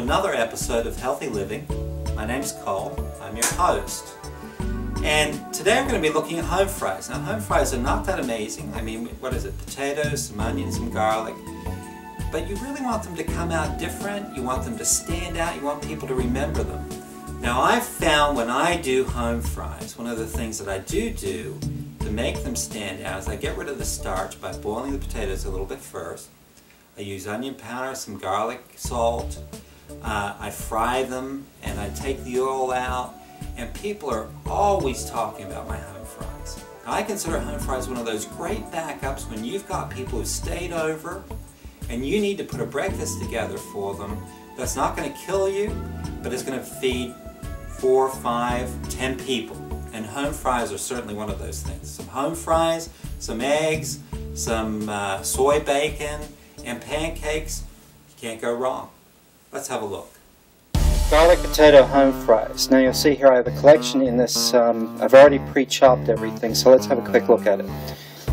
another episode of Healthy Living. My name's Cole, I'm your host. And today I'm going to be looking at home fries. Now home fries are not that amazing. I mean, what is it? Potatoes, some onions, some garlic. But you really want them to come out different. You want them to stand out. You want people to remember them. Now I've found when I do home fries, one of the things that I do to make them stand out is I get rid of the starch by boiling the potatoes a little bit first. I use onion powder, some garlic, salt. I fry them and I take the oil out, and people are always talking about my home fries. Now, I consider home fries one of those great backups when you've got people who stayed over and you need to put a breakfast together for them that's not going to kill you, but it's going to feed 4, 5, 10 people. And home fries are certainly one of those things. Some home fries, some eggs, some soy bacon, and pancakes. You can't go wrong. Let's have a look. Garlic potato home fries. Now you'll see here I have a collection in this, I've already pre-chopped everything, so let's have a quick look at it.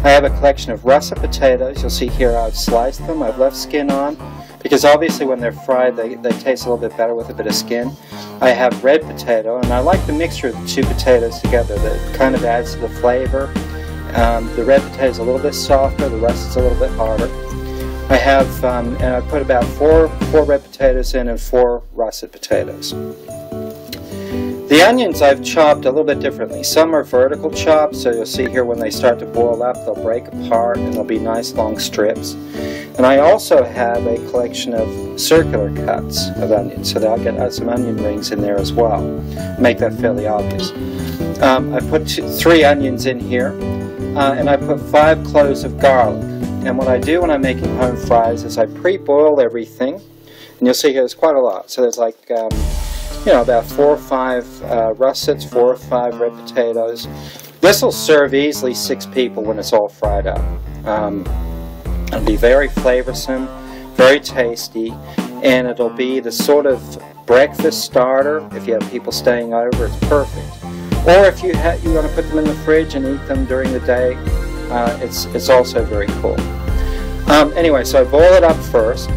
I have a collection of russet potatoes. You'll see here I've sliced them, I've left skin on, because obviously when they're fried they taste a little bit better with a bit of skin. I have red potato, and I like the mixture of the two potatoes together. That kind of adds to the flavor. The red potato is a little bit softer, the russet's a little bit harder. I have, and I put about four red potatoes in and 4 russet potatoes. The onions I've chopped a little bit differently. Some are vertical chopped, so you'll see here when they start to boil up, they'll break apart and they'll be nice long strips. And I also have a collection of circular cuts of onions, so that I'll get some onion rings in there as well. Make that fairly obvious. I put 3 onions in here, and I put 5 cloves of garlic. And what I do when I'm making home fries is I pre-boil everything, and you'll see here there's quite a lot. So there's like, about 4 or 5 russets, 4 or 5 red potatoes. This will serve easily 6 people when it's all fried up. It'll be very flavorsome, very tasty, and it'll be the sort of breakfast starter. If you have people staying over, it's perfect. Or if you want to put them in the fridge and eat them during the day, it's also very cool. Anyway, so I boil it up first,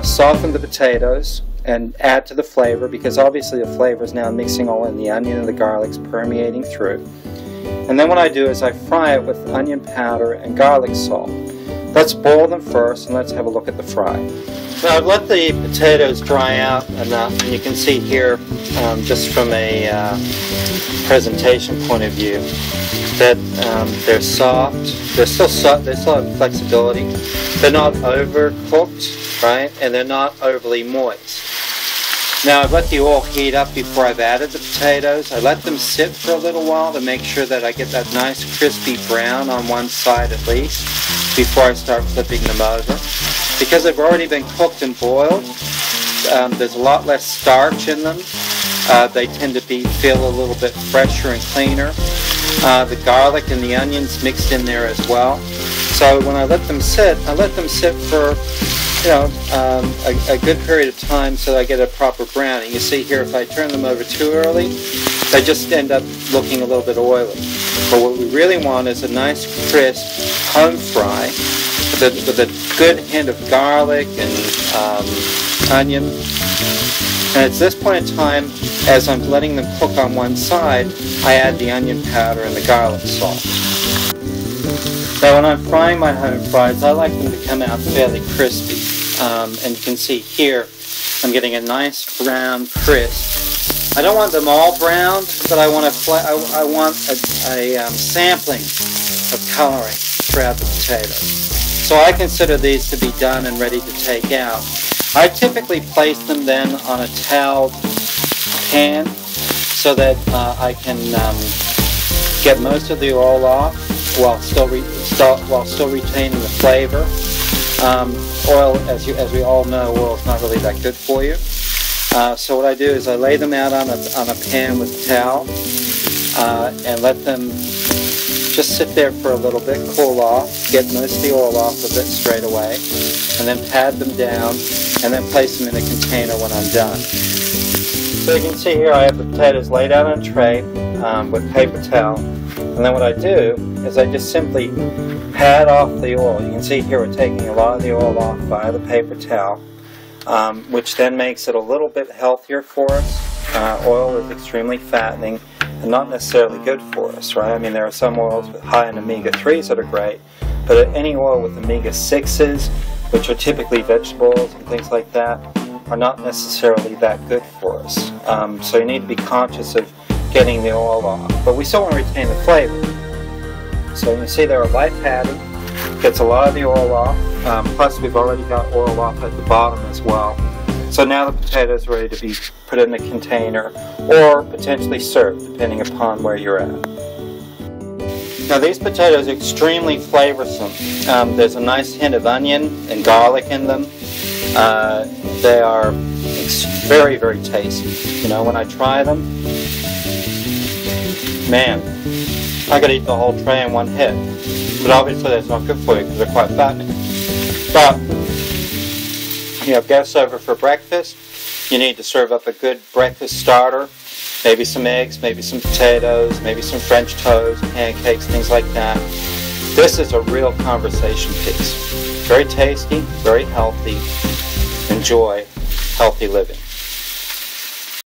soften the potatoes, and add to the flavor, because obviously the flavor is now mixing all in the onion and the garlic's permeating through. And then what I do is I fry it with onion powder and garlic salt. Let's boil them first, and let's have a look at the fry. So I've let the potatoes dry out enough, and you can see here, just from a presentation point of view, that they're soft. They're still soft. They still have flexibility. They're not overcooked, right? And they're not overly moist. Now I've let the oil heat up before I've added the potatoes. I let them sit for a little while to make sure that I get that nice crispy brown on one side at least before I start flipping them over. Because they've already been cooked and boiled, there's a lot less starch in them. They tend to feel a little bit fresher and cleaner. The garlic and the onions mixed in there as well. So when I let them sit for a good period of time so that I get a proper browning. You see here, if I turn them over too early, they just end up looking a little bit oily. But what we really want is a nice crisp home fry with a good hint of garlic and onion. And at this point in time, as I'm letting them cook on one side, I add the onion powder and the garlic salt. Now when I'm frying my home fries, I like them to come out fairly crispy. And you can see here, I'm getting a nice brown crisp. I don't want them all browned, but I want a sampling of coloring throughout the potatoes. So I consider these to be done and ready to take out. I typically place them then on a toweled pan so that I can get most of the oil off while still retaining the flavor. Oil, as we all know, oil is not really that good for you. So what I do is I lay them out on a pan with a towel and let them just sit there for a little bit, cool off, get most of the oil off of it straight away, and then pat them down, and then place them in a container when I'm done. So you can see here I have the potatoes laid out on a tray with paper towel, and then what I do is I just simply pat off the oil. You can see here we're taking a lot of the oil off via the paper towel. which then makes it a little bit healthier for us. Oil is extremely fattening and not necessarily good for us, right? I mean, there are some oils high in omega-3s that are great, but any oil with omega-6s, which are typically vegetables and things like that, are not necessarily that good for us. So you need to be conscious of getting the oil off. But we still want to retain the flavor. So you can see they're a light patty. Gets a lot of the oil off. Plus we've already got oil off at the bottom as well. So now the potato is ready to be put in the container or potentially served, depending upon where you're at. Now these potatoes are extremely flavorsome. There's a nice hint of onion and garlic in them. They are very, very tasty. You know, when I try them, man, I could eat the whole tray in one hit. But obviously that's not good for you because they're quite fattening. But, you have guests over for breakfast, you need to serve up a good breakfast starter. Maybe some eggs, maybe some potatoes, maybe some French toast, pancakes, things like that. This is a real conversation piece. Very tasty, very healthy. Enjoy healthy living.